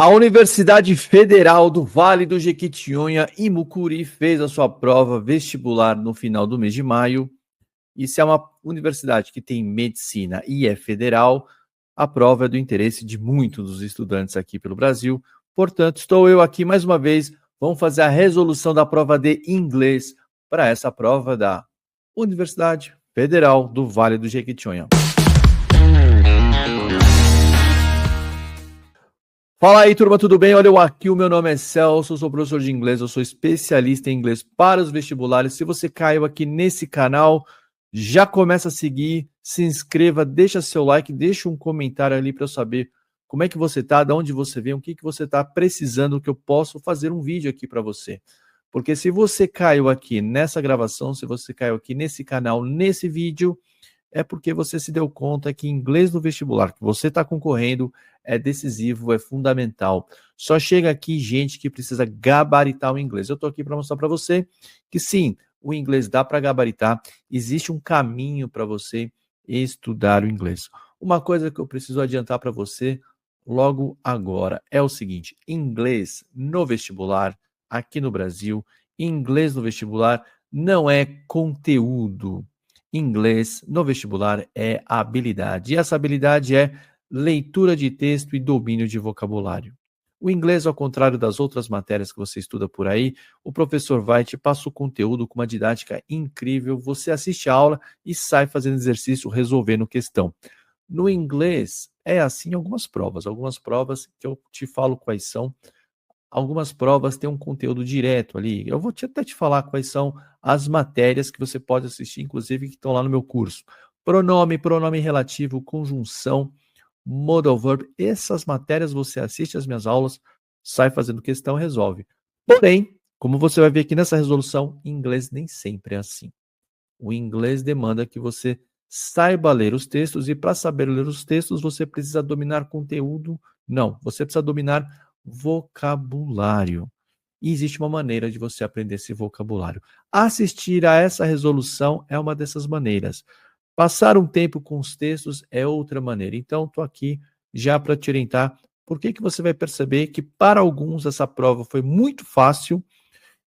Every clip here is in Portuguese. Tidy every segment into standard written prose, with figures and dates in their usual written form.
A Universidade Federal do Vale do Jequitinhonha, em Mucuri, fez a sua prova vestibular no final do mês de maio. E se é uma universidade que tem medicina e é federal, a prova é do interesse de muitos dos estudantes aqui pelo Brasil. Portanto, estou eu aqui mais uma vez. Vamos fazer a resolução da prova de inglês para essa prova da Universidade Federal do Vale do Jequitinhonha. Fala aí, turma, tudo bem? Olha eu aqui, o meu nome é Celso, eu sou professor de inglês, eu sou especialista em inglês para os vestibulares. Se você caiu aqui nesse canal, já começa a seguir, se inscreva, deixa seu like, deixa um comentário ali para eu saber como é que você tá, de onde você vem, o que você está precisando que eu possa fazer um vídeo aqui para você. Porque se você caiu aqui nessa gravação, se você caiu aqui nesse canal, nesse vídeo, é porque você se deu conta que inglês no vestibular que você está concorrendo é decisivo, é fundamental. Só chega aqui gente que precisa gabaritar o inglês. Eu estou aqui para mostrar para você que sim, o inglês dá para gabaritar, existe um caminho para você estudar o inglês. Uma coisa que eu preciso adiantar para você logo agora é o seguinte: inglês no vestibular, aqui no Brasil, inglês no vestibular não é conteúdo. Inglês no vestibular é habilidade. E essa habilidade é leitura de texto e domínio de vocabulário. O inglês, ao contrário das outras matérias que você estuda por aí, o professor vai te passa o conteúdo com uma didática incrível, você assiste a aula e sai fazendo exercício, resolvendo questão. No inglês, é assim algumas provas que eu te falo quais são. Algumas provas têm um conteúdo direto ali. Eu vou até te falar quais são as matérias que você pode assistir, inclusive que estão lá no meu curso. Pronome, pronome relativo, conjunção, modal verb. Essas matérias você assiste às minhas aulas, sai fazendo questão, resolve. Porém, como você vai ver aqui nessa resolução, em inglês nem sempre é assim. O inglês demanda que você saiba ler os textos e para saber ler os textos você precisa dominar conteúdo. Não, você precisa dominar vocabulário. E existe uma maneira de você aprender esse vocabulário. Assistir a essa resolução é uma dessas maneiras. Passar um tempo com os textos é outra maneira. Então, estou aqui já para te orientar. Por que você vai perceber que para alguns essa prova foi muito fácil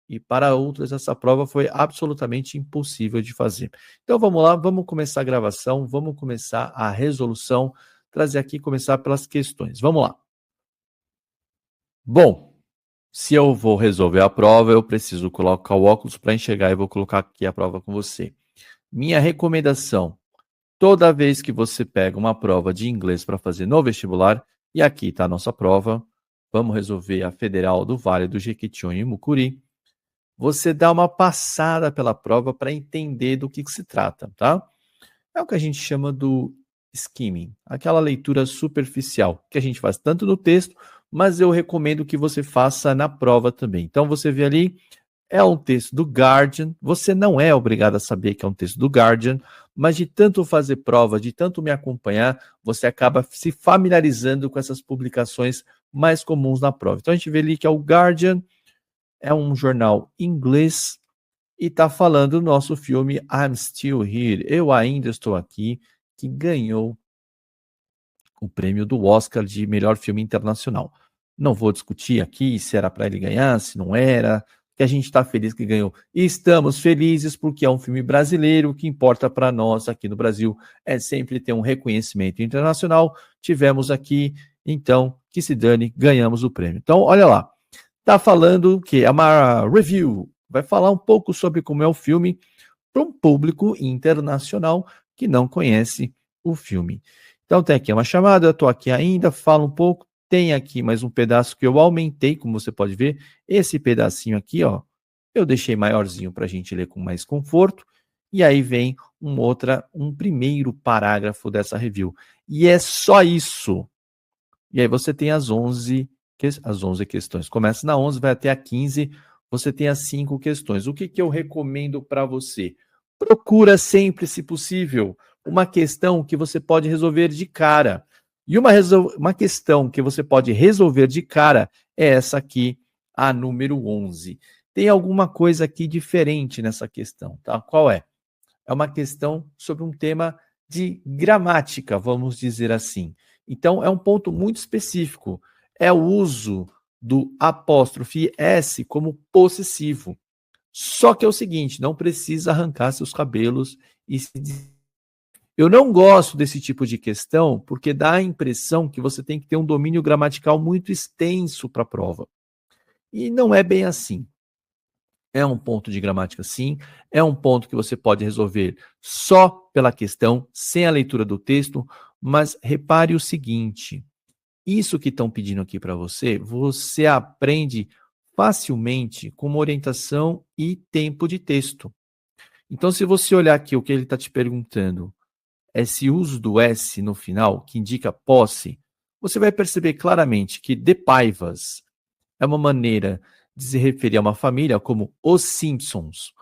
e para outros essa prova foi absolutamente impossível de fazer. Então vamos lá, vamos começar a gravação, vamos começar a resolução, trazer aqui, começar pelas questões. Vamos lá. Bom, se eu vou resolver a prova, eu preciso colocar o óculos para enxergar e vou colocar aqui a prova com você. Minha recomendação, toda vez que você pega uma prova de inglês para fazer no vestibular, e aqui está a nossa prova, vamos resolver a Federal do Vale do Jequitinhonha e Mucuri, você dá uma passada pela prova para entender do que se trata, tá? É o que a gente chama do skimming, aquela leitura superficial, que a gente faz tanto no texto, mas eu recomendo que você faça na prova também. Então você vê ali, é um texto do Guardian, você não é obrigado a saber que é um texto do Guardian, mas de tanto fazer prova, de tanto me acompanhar, você acaba se familiarizando com essas publicações mais comuns na prova. Então a gente vê ali que é o Guardian, é um jornal inglês e está falando do nosso filme I'm Still Here, Eu Ainda Estou Aqui, que ganhou o prêmio do Oscar de melhor filme internacional. Não vou discutir aqui se era para ele ganhar, se não era, que a gente está feliz que ganhou. E estamos felizes porque é um filme brasileiro, o que importa para nós aqui no Brasil é sempre ter um reconhecimento internacional. Tivemos aqui, então, que se dane, ganhamos o prêmio. Então, olha lá. Tá falando que é uma review, vai falar um pouco sobre como é o filme para um público internacional que não conhece o filme. Então tem aqui uma chamada, eu estou aqui ainda, falo um pouco, tem aqui mais um pedaço que eu aumentei, como você pode ver, esse pedacinho aqui, ó, eu deixei maiorzinho para a gente ler com mais conforto, e aí vem um primeiro parágrafo dessa review. E é só isso. E aí você tem as 11 questões. Começa na 11, vai até a 15, você tem as 5 questões. O que eu recomendo para você? Procura sempre, se possível, uma questão que você pode resolver de cara. E uma questão que você pode resolver de cara é essa aqui, a número 11. Tem alguma coisa aqui diferente nessa questão, tá? Qual é? É uma questão sobre um tema de gramática, vamos dizer assim. Então, é um ponto muito específico. é o uso do apóstrofe S como possessivo. Só que é o seguinte, não precisa arrancar seus cabelos e se... Eu não gosto desse tipo de questão porque dá a impressão que você tem que ter um domínio gramatical muito extenso para a prova. E não é bem assim. É um ponto de gramática, sim. É um ponto que você pode resolver só pela questão, sem a leitura do texto. Mas repare o seguinte: isso que estão pedindo aqui para você, você aprende facilmente com uma orientação e tempo de texto. Então, se você olhar aqui o que ele está te perguntando, esse uso do S no final, que indica posse, você vai perceber claramente que de Paivas é uma maneira de se referir a uma família como os Simpsons.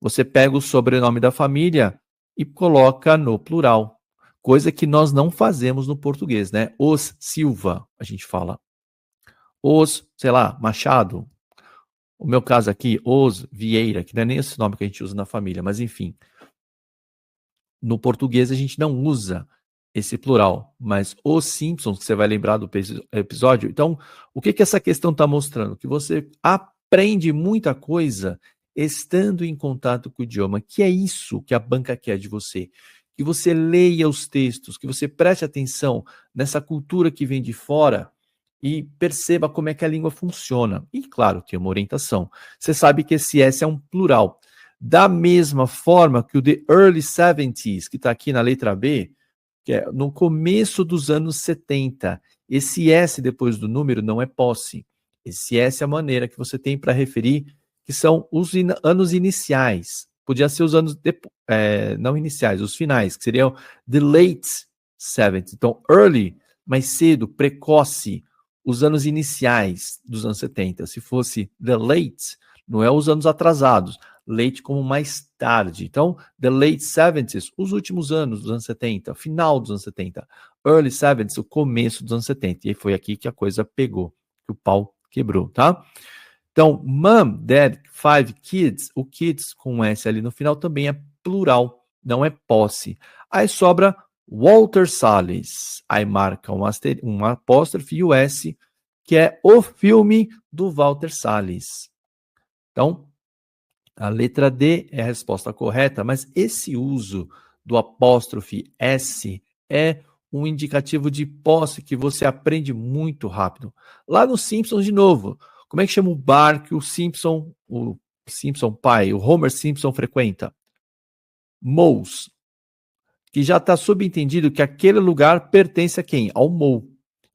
Você pega o sobrenome da família e coloca no plural, coisa que nós não fazemos no português, né? Os Silva, a gente fala. Os, sei lá, Machado. O meu caso aqui, os Vieira, que não é nem esse nome que a gente usa na família, mas enfim. No português a gente não usa esse plural, mas os Simpsons, que você vai lembrar do episódio. Então, o que essa questão está mostrando? Que você aprende muita coisa estando em contato com o idioma, que é isso que a banca quer de você. Que você leia os textos, que você preste atenção nessa cultura que vem de fora e perceba como é que a língua funciona. E, claro, tem uma orientação. Você sabe que esse S é um plural. Da mesma forma que o The Early 70s, que está aqui na letra B, que é no começo dos anos 70. Esse S depois do número não é posse. Esse S é a maneira que você tem para referir que são os anos iniciais. Podia ser os anos não iniciais, os finais, que seriam the late 70s. Então, early, mais cedo, precoce, os anos iniciais dos anos 70. Se fosse the late, não é os anos atrasados. Late como mais tarde. Então, the late 70s, os últimos anos dos anos 70, final dos anos 70. Early 70s, o começo dos anos 70. E foi aqui que a coisa pegou, que o pau quebrou, tá? Então, mom, dad, 5 kids, o kids com um S ali no final também é plural, não é posse. Aí sobra Walter Salles. Aí marca um apóstrofe e o S, que é o filme do Walter Salles. Então, a letra D é a resposta correta, mas esse uso do apóstrofe S é um indicativo de posse que você aprende muito rápido. Lá no Simpsons, de novo, como é que chama o bar que o Simpson pai, o Homer Simpson frequenta? Moe's, que já está subentendido que aquele lugar pertence a quem? Ao Moe.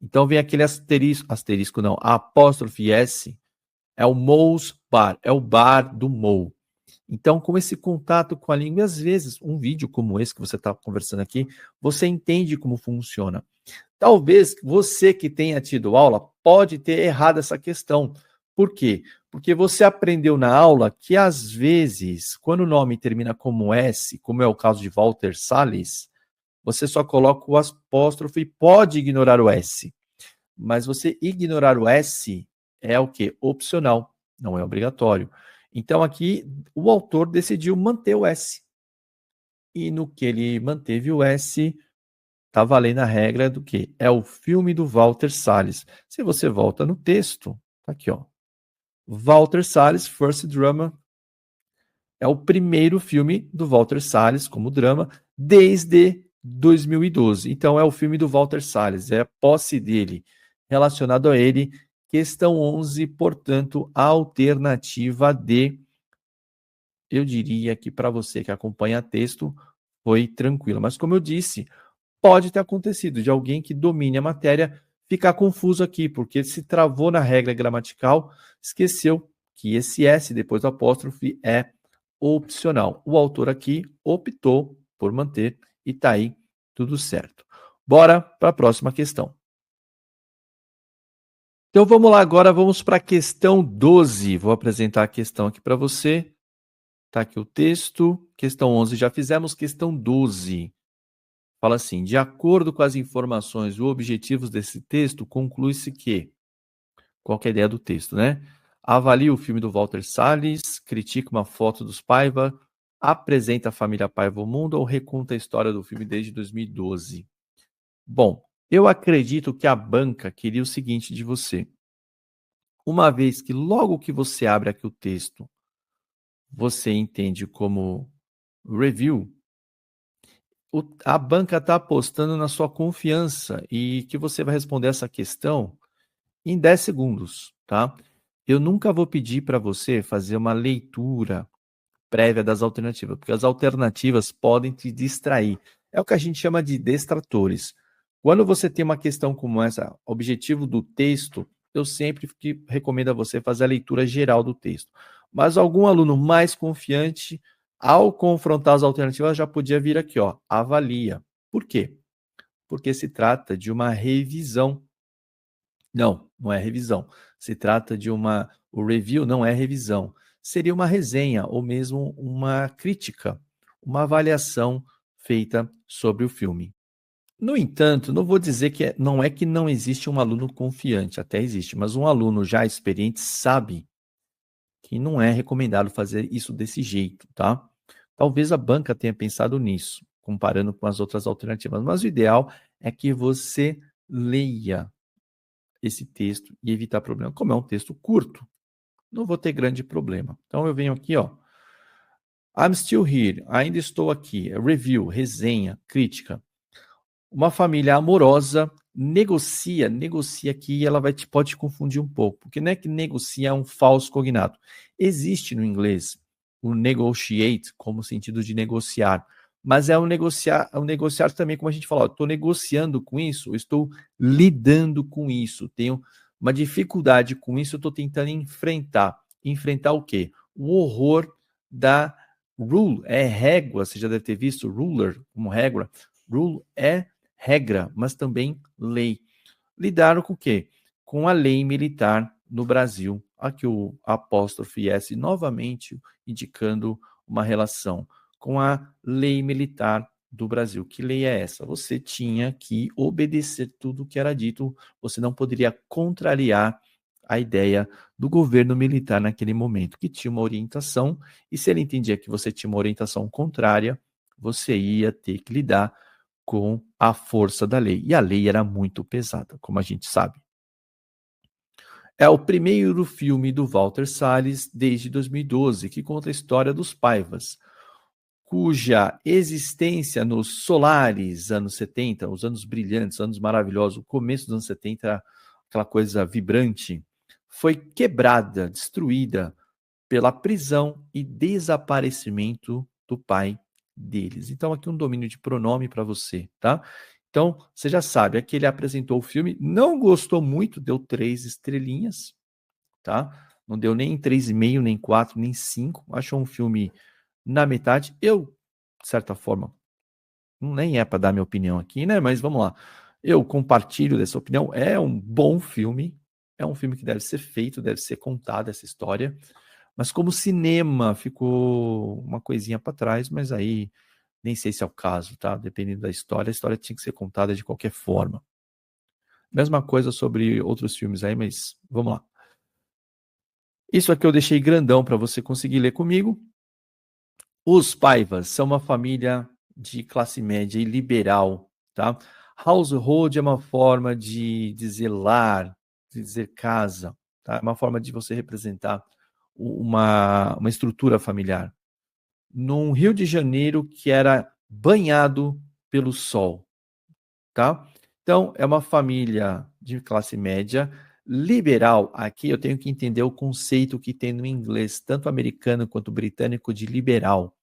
Então vem aquele asterisco não, a apóstrofe S, é o Moe's Bar, é o bar do Moe. Então, com esse contato com a língua, e às vezes um vídeo como esse que você está conversando aqui, você entende como funciona. Talvez você que tenha tido aula pode ter errado essa questão. Por quê? Porque você aprendeu na aula que às vezes, quando o nome termina como S, como é o caso de Walter Salles, você só coloca o apóstrofe e pode ignorar o S. Mas você ignorar o S é o quê? Opcional, não é obrigatório. Então aqui o autor decidiu manter o S. E no que ele manteve o S, tá valendo a regra do que? É o filme do Walter Salles. Se você volta no texto, tá aqui, ó. Walter Salles, First Drama, é o primeiro filme do Walter Salles como drama desde 2012. Então é o filme do Walter Salles, é a posse dele, relacionado a ele. Questão 11, portanto, a alternativa D. Eu diria que para você que acompanha texto, foi tranquilo. Mas como eu disse, pode ter acontecido de alguém que domine a matéria ficar confuso aqui, porque se travou na regra gramatical, esqueceu que esse S depois do apóstrofe é opcional. O autor aqui optou por manter e tá aí tudo certo. Bora para a próxima questão. Então vamos lá agora, vamos para a questão 12. Vou apresentar a questão aqui para você. Tá aqui o texto. Questão 11 já fizemos, questão 12. Fala assim: de acordo com as informações e objetivos desse texto, conclui-se que... Qual que é a ideia do texto, né? Avalie o filme do Walter Salles, critica uma foto dos Paiva, apresenta a família Paiva ao mundo ou reconta a história do filme desde 2012. Bom, Eu acredito que a banca queria o seguinte de você. Uma vez que logo que você abre aqui o texto, você entende como review, a banca está apostando na sua confiança e que você vai responder essa questão em 10 segundos, tá? Eu nunca vou pedir para você fazer uma leitura prévia das alternativas, porque as alternativas podem te distrair. É o que a gente chama de distratores. Quando você tem uma questão como essa, objetivo do texto, eu sempre recomendo a você fazer a leitura geral do texto. Mas algum aluno mais confiante, ao confrontar as alternativas, já podia vir aqui, ó, avalia. Por quê? Porque se trata de uma revisão. Não, não é revisão. Se trata de uma. O review não é revisão. Seria uma resenha ou mesmo uma crítica, uma avaliação feita sobre o filme. No entanto, não vou dizer que não é que não existe um aluno confiante, até existe, mas um aluno já experiente sabe que não é recomendado fazer isso desse jeito, tá? Talvez a banca tenha pensado nisso, comparando com as outras alternativas, mas o ideal é que você leia esse texto e evitar problema. Como é um texto curto, não vou ter grande problema. Então eu venho aqui, ó. I'm still here, ainda estou aqui. Review, resenha, crítica. Uma família amorosa negocia aqui e ela pode te confundir um pouco, porque não é que negocia é um falso cognato. Existe no inglês o negotiate como sentido de negociar, mas é um negociar também, como a gente fala, estou negociando com isso, estou lidando com isso, tenho uma dificuldade com isso, estou tentando enfrentar. Enfrentar o quê? O horror da rule, é régua, você já deve ter visto ruler como régua. Rule é regra, mas também lei. Lidaram com o quê? Com a lei militar no Brasil. Aqui o apóstrofe S novamente indicando uma relação com a lei militar do Brasil. Que lei é essa? Você tinha que obedecer tudo que era dito, você não poderia contrariar a ideia do governo militar naquele momento, que tinha uma orientação, e se ele entendia que você tinha uma orientação contrária, você ia ter que lidar com a força da lei. E a lei era muito pesada, como a gente sabe. É o primeiro filme do Walter Salles desde 2012, que conta a história dos Paivas, cuja existência nos solares anos 70, os anos brilhantes, anos maravilhosos, o começo dos anos 70 era aquela coisa vibrante, foi quebrada, destruída pela prisão e desaparecimento do pai deles. Então, aqui um domínio de pronome para você, tá? Então, você já sabe, aqui ele apresentou o filme, não gostou muito, deu 3 estrelinhas, tá? Não deu nem 3,5, nem 4, nem 5. Achou um filme na metade. Eu, de certa forma, nem é para dar minha opinião aqui, né? Mas vamos lá. Eu compartilho dessa opinião. É um bom filme. É um filme que deve ser feito, deve ser contada essa história. Mas como cinema ficou uma coisinha para trás, mas aí nem sei se é o caso, tá? Dependendo da história, a história tinha que ser contada de qualquer forma. Mesma coisa sobre outros filmes aí, mas vamos lá. Isso aqui eu deixei grandão para você conseguir ler comigo. Os Paivas são uma família de classe média e liberal, tá? Household é uma forma de dizer lar, de dizer casa, tá? É uma forma de você representar uma estrutura familiar. Num Rio de Janeiro que era banhado pelo sol, tá? Então, é uma família de classe média liberal. Aqui eu tenho que entender o conceito que tem no inglês, tanto americano quanto britânico, de liberal.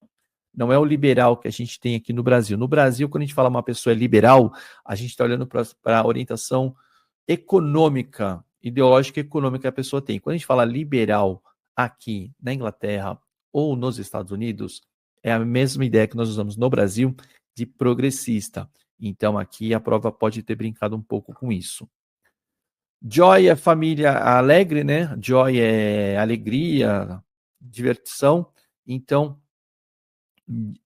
Não é o liberal que a gente tem aqui no Brasil. No Brasil, quando a gente fala uma pessoa é liberal, a gente está olhando para a orientação econômica, ideológica e econômica que a pessoa tem. Quando a gente fala liberal aqui na Inglaterra ou nos Estados Unidos, é a mesma ideia que nós usamos no Brasil de progressista. Então aqui a prova pode ter brincado um pouco com isso. Joy é família alegre, né? Joy é alegria, diversão. Então,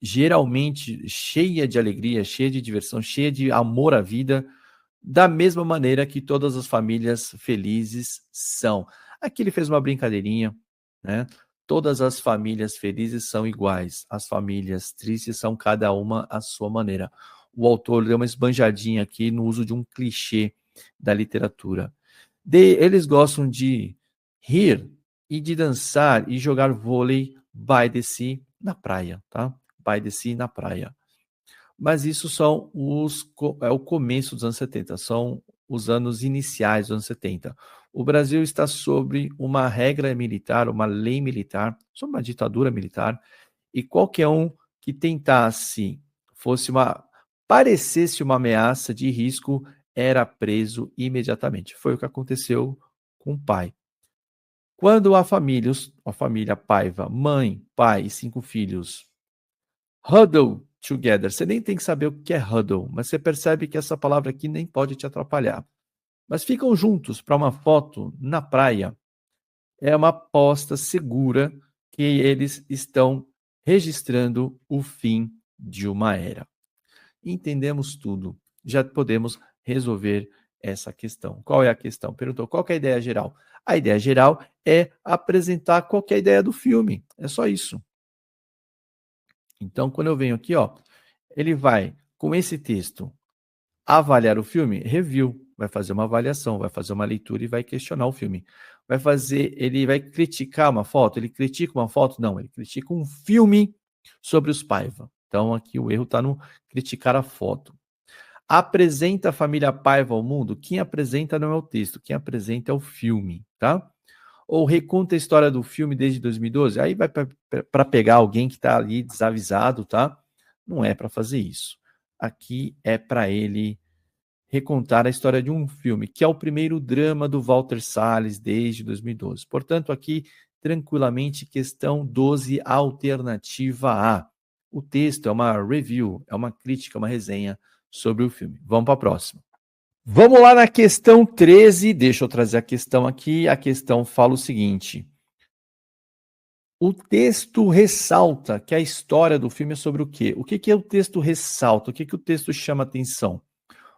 geralmente cheia de alegria, cheia de diversão, cheia de amor à vida, da mesma maneira que todas as famílias felizes são. Aqui ele fez uma brincadeirinha, né? Todas as famílias felizes são iguais, as famílias tristes são cada uma à sua maneira. o autor deu uma esbanjadinha aqui no uso de um clichê da literatura. Eles gostam de rir e de dançar e jogar vôlei by the sea na praia, tá? By the sea na praia. Mas isso são é o começo dos anos 70, são os anos iniciais dos anos 70. O Brasil está sobre uma regra militar, uma lei militar, sobre uma ditadura militar, e qualquer um que tentasse, parecesse uma ameaça de risco, era preso imediatamente. Foi o que aconteceu com o pai. Quando a família Paiva, mãe, pai e 5 filhos, huddle together, você nem tem que saber o que é huddle, mas você percebe que essa palavra aqui nem pode te atrapalhar. Mas ficam juntos para uma foto na praia, é uma aposta segura que eles estão registrando o fim de uma era. Entendemos tudo, já podemos resolver essa questão. Qual é a questão? Perguntou, qual é a ideia geral? A ideia geral é apresentar qual é a ideia do filme, é só isso. Então, quando eu venho aqui, ó, ele vai, com esse texto, avaliar o filme, review, vai fazer uma avaliação, vai fazer uma leitura e vai questionar o filme. Ele vai criticar uma foto, ele critica uma foto? Não, ele critica um filme sobre os Paiva. Então aqui o erro está no criticar a foto. Apresenta a família Paiva ao mundo? Quem apresenta não é o texto, quem apresenta é o filme, tá? Ou reconta a história do filme desde 2012? Aí vai para pegar alguém que está ali desavisado, tá? Não é para fazer isso. Aqui é para ele recontar a história de um filme, que é o primeiro drama do Walter Salles desde 2012. Portanto, aqui, tranquilamente, questão 12, alternativa A. O texto é uma review, é uma crítica, uma resenha sobre o filme. Vamos para a próxima. Vamos lá na questão 13, deixa eu trazer a questão aqui. A questão fala o seguinte: o texto ressalta que a história do filme é sobre o quê? O que é o texto ressalta? O que o texto chama atenção?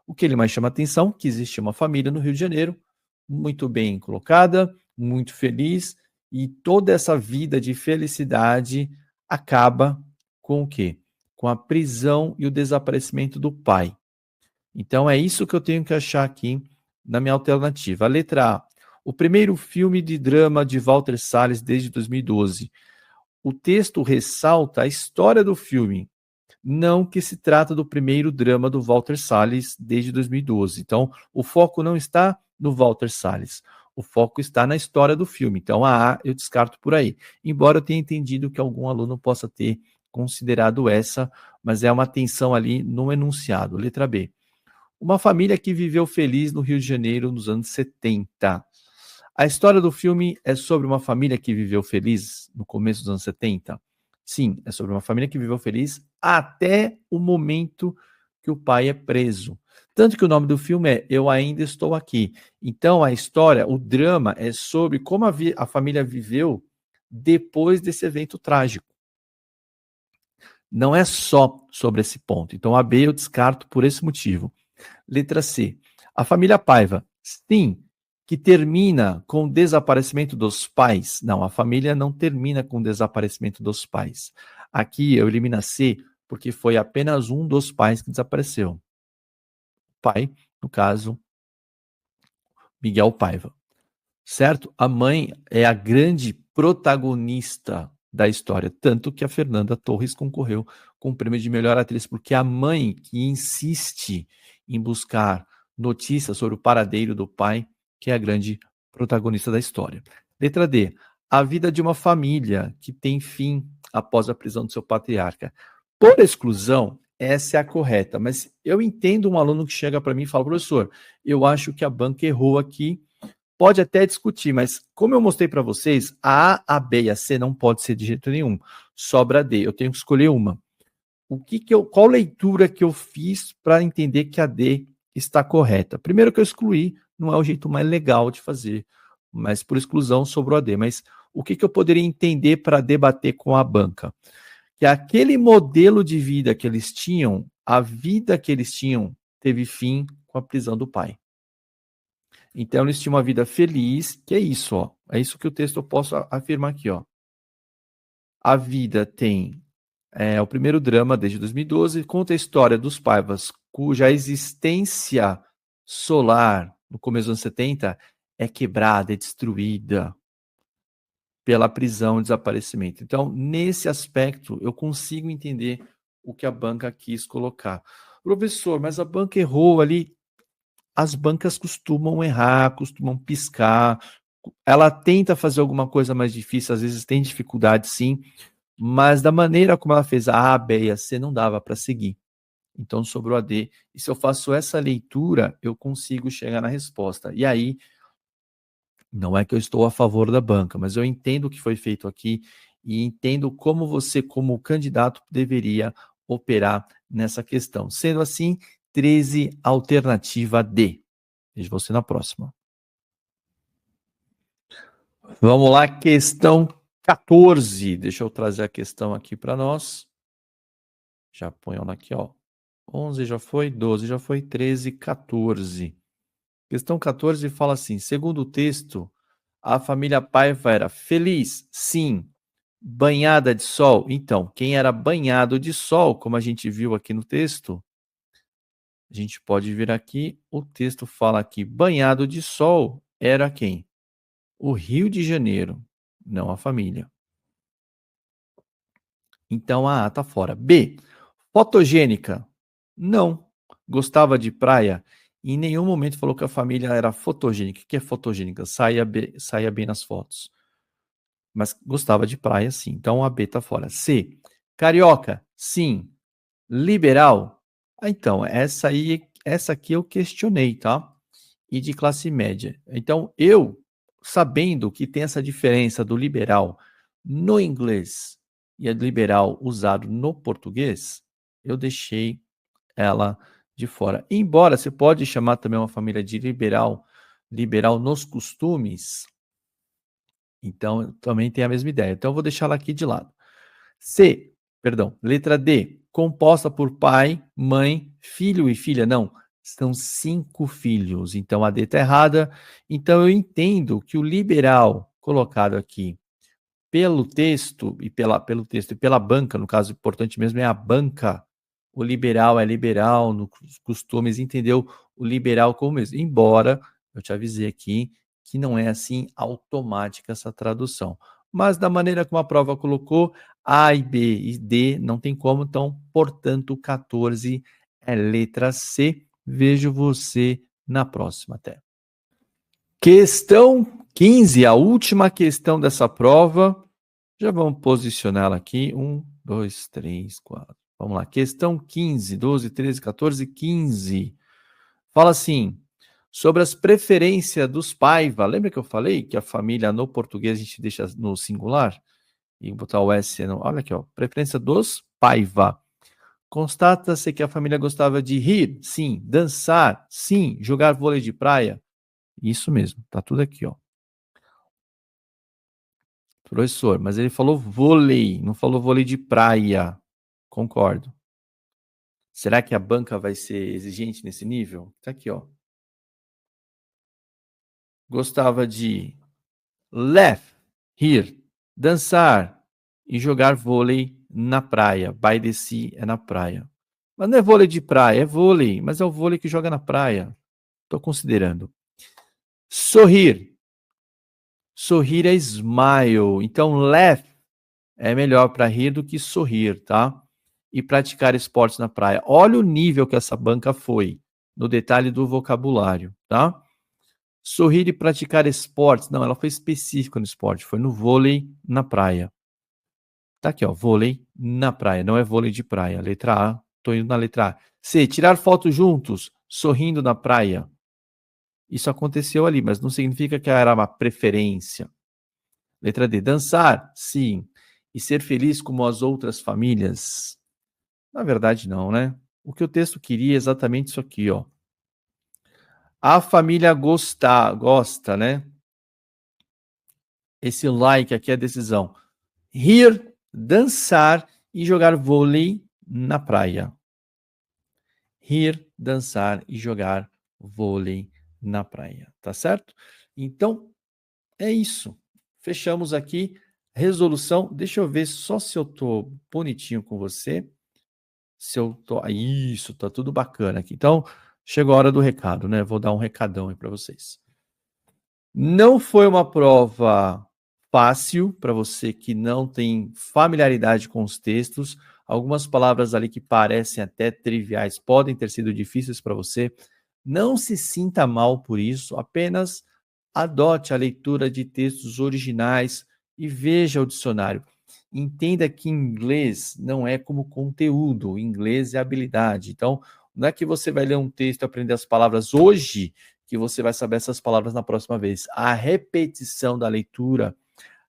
O que ele mais chama atenção é que existe uma família no Rio de Janeiro, muito bem colocada, muito feliz, e toda essa vida de felicidade acaba com o quê? Com a prisão e o desaparecimento do pai. Então é isso que eu tenho que achar aqui na minha alternativa. A letra A, o primeiro filme de drama de Walter Salles desde 2012. O texto ressalta a história do filme, não que se trata do primeiro drama do Walter Salles desde 2012. Então, o foco não está no Walter Salles, o foco está na história do filme. Então, a A eu descarto por aí. Embora eu tenha entendido que algum aluno possa ter considerado essa, mas é uma atenção ali no enunciado. Letra B. Uma família que viveu feliz no Rio de Janeiro nos anos 70. A história do filme é sobre uma família que viveu feliz no começo dos anos 70? Sim, é sobre uma família que viveu feliz até o momento que o pai é preso. Tanto que o nome do filme é Eu Ainda Estou Aqui. Então, a história, o drama, é sobre como a família viveu depois desse evento trágico. Não é só sobre esse ponto. Então, a B eu descarto por esse motivo. Letra C. A família Paiva. Sim, que termina com o desaparecimento dos pais. Não, a família não termina com o desaparecimento dos pais. Aqui eu elimino a C porque foi apenas um dos pais que desapareceu. Pai, no caso, Miguel Paiva. Certo? A mãe é a grande protagonista da história, tanto que a Fernanda Torres concorreu com o prêmio de melhor atriz, porque a mãe que insiste em buscar notícias sobre o paradeiro do pai, que é a grande protagonista da história. Letra D. A vida de uma família que tem fim após a prisão do seu patriarca. Por exclusão, essa é a correta, mas eu entendo um aluno que chega para mim e fala, professor, eu acho que a banca errou aqui. Pode até discutir, mas como eu mostrei para vocês, a A, a B e a C não pode ser de jeito nenhum. Sobra a D, eu tenho que escolher uma. Qual leitura que eu fiz para entender que a D está correta? Primeiro que eu excluí, não é o jeito mais legal de fazer, mas por exclusão sobrou a D. Mas o que eu poderia entender para debater com a banca? Que aquele modelo de vida que eles tinham, a vida que eles tinham, teve fim com a prisão do pai. Então, eles tinham uma vida feliz, que é isso, ó. É isso que o texto eu posso afirmar aqui, ó. A vida tem É o primeiro drama desde 2012, conta a história dos Paivas, cuja existência solar, no começo dos anos 70, é quebrada, é destruída pela prisão e desaparecimento. Então, nesse aspecto, eu consigo entender o que a banca quis colocar. Professor, mas a banca errou ali. As bancas costumam errar, costumam piscar. Ela tenta fazer alguma coisa mais difícil, às vezes tem dificuldade, sim, mas da maneira como ela fez a A, B e a C, não dava para seguir. Então sobrou a D. E se eu faço essa leitura, eu consigo chegar na resposta. E aí, não é que eu estou a favor da banca, mas eu entendo o que foi feito aqui e entendo como você, como candidato, deveria operar nessa questão. Sendo assim, 13, alternativa D. Vejo você na próxima. Vamos lá, questão 14. Deixa eu trazer a questão aqui para nós. Já põe ela aqui, ó. 11 já foi, 12 já foi, 13, 14. Questão 14 fala assim: segundo o texto, a família Paiva era feliz, sim. Banhada de sol? Então, quem era banhado de sol, como a gente viu aqui no texto, a gente pode vir aqui, o texto fala aqui, banhado de sol era quem? O Rio de Janeiro, não a família. Então a A tá fora. B, fotogênica? Não. Gostava de praia? Em nenhum momento falou que a família era fotogênica. O que é fotogênica? Saia bem nas fotos. Mas gostava de praia, sim. Então a B tá fora. C, carioca? Sim. Liberal? Ah, então, essa aqui eu questionei, tá? E de classe média. Então, eu, sabendo que tem essa diferença do liberal no inglês e a liberal usado no português, eu deixei ela de fora. Embora você pode chamar também uma família de liberal, liberal nos costumes, então também tem a mesma ideia. Então eu vou deixar ela aqui de lado. C, perdão, letra D, composta por pai, mãe, filho e filha. Não, são 5 filhos. Então a D está errada. Então eu entendo que o liberal colocado aqui pelo texto pelo texto e pela banca, no caso importante mesmo é a banca. O liberal é liberal nos costumes, entendeu? O liberal como mesmo. Embora eu te avisei aqui que não é assim automática essa tradução. Mas da maneira como a prova colocou, A e B e D não tem como, então, portanto, 14 é letra C. Vejo você na próxima. Até. Questão 15, a última questão dessa prova. Já vamos posicioná-la aqui. 1, 2, 3, 4. Vamos lá. Questão 15, 12, 13, 14, 15. Fala assim, sobre as preferências dos Paiva. Lembra que eu falei que a família no português a gente deixa no singular? E botar o S no... Olha aqui, ó. Preferência dos Paiva. Constata-se que a família gostava de rir, sim. Dançar, sim. Jogar vôlei de praia. Isso mesmo, tá tudo aqui, ó. Professor, mas ele falou vôlei, não falou vôlei de praia. Concordo. Será que a banca vai ser exigente nesse nível? Tá aqui, ó. Gostava de laugh, rir, dançar e jogar vôlei na praia. By the sea é na praia. Mas não é vôlei de praia, é vôlei, mas é o vôlei que joga na praia. Estou considerando. Sorrir. Sorrir é smile. Então, laugh é melhor para rir do que sorrir, tá? E praticar esportes na praia. Olha o nível que essa banca foi no detalhe do vocabulário, tá? Sorrir e praticar esportes. Não, ela foi específica no esporte, foi no vôlei na praia. Tá aqui, ó, vôlei na praia, não é vôlei de praia. Letra A, tô indo na letra A. C, tirar fotos juntos, sorrindo na praia. Isso aconteceu ali, mas não significa que era uma preferência. Letra D, dançar, sim. E ser feliz como as outras famílias? Na verdade, não, né? O que o texto queria é exatamente isso aqui, ó. A família gosta, né? Esse like aqui é a decisão. Rir, dançar e jogar vôlei na praia. Rir, dançar e jogar vôlei na praia, tá certo? Então, é isso. Fechamos aqui Resolução, deixa eu ver só se eu tô bonitinho com você. Se eu tô. Isso, tá tudo bacana aqui. Então, chegou a hora do recado, né? Vou dar um recadão aí para vocês. Não foi uma prova fácil para você que não tem familiaridade com os textos. Algumas palavras ali que parecem até triviais podem ter sido difíceis para você. Não se sinta mal por isso, apenas adote a leitura de textos originais e veja o dicionário. Entenda que inglês não é como conteúdo, inglês é habilidade. Então, não é que você vai ler um texto e aprender as palavras hoje que você vai saber essas palavras na próxima vez. A repetição da leitura,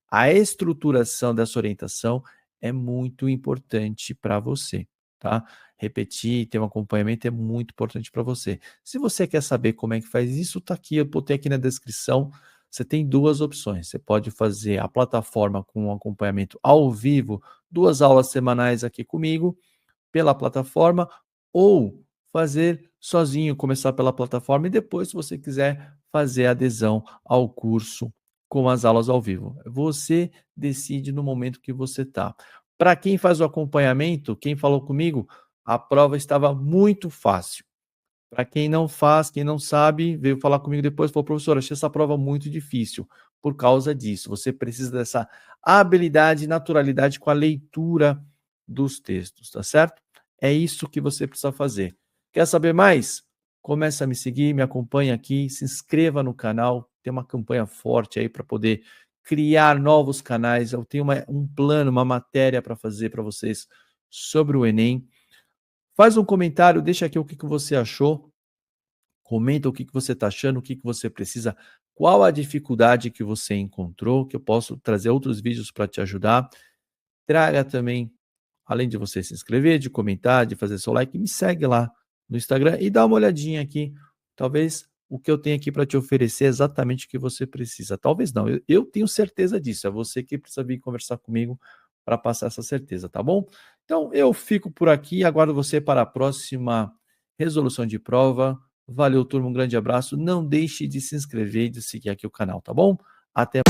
a estruturação dessa orientação é muito importante para você, tá? Repetir, ter um acompanhamento é muito importante para você. Se você quer saber como é que faz isso, tá aqui, eu botei aqui na descrição. Você tem duas opções. Você pode fazer a plataforma com um acompanhamento ao vivo, 2 aulas semanais aqui comigo, pela plataforma, ou fazer sozinho, começar pela plataforma e depois, se você quiser, fazer adesão ao curso com as aulas ao vivo. Você decide no momento que você está. Para quem faz o acompanhamento, quem falou comigo, a prova estava muito fácil. Para quem não faz, quem não sabe, veio falar comigo depois, falou, professor, achei essa prova muito difícil por causa disso. Você precisa dessa habilidade e naturalidade com a leitura dos textos, tá certo? É isso que você precisa fazer. Quer saber mais? Começa a me seguir, me acompanha aqui, se inscreva no canal, tem uma campanha forte aí para poder criar novos canais. Eu tenho um plano, uma matéria para fazer para vocês sobre o Enem. Faz um comentário, deixa aqui o que você achou. Comenta o que você está achando, o que você precisa, qual a dificuldade que você encontrou, que eu posso trazer outros vídeos para te ajudar. Traga também, além de você se inscrever, de comentar, de fazer seu like, me segue lá no Instagram e dá uma olhadinha aqui. Talvez o que eu tenho aqui para te oferecer é exatamente o que você precisa. Talvez não, eu tenho certeza disso. É você que precisa vir conversar comigo para passar essa certeza, tá bom? Então, eu fico por aqui, aguardo você para a próxima resolução de prova. Valeu, turma, um grande abraço. Não deixe de se inscrever e de seguir aqui o canal, tá bom? Até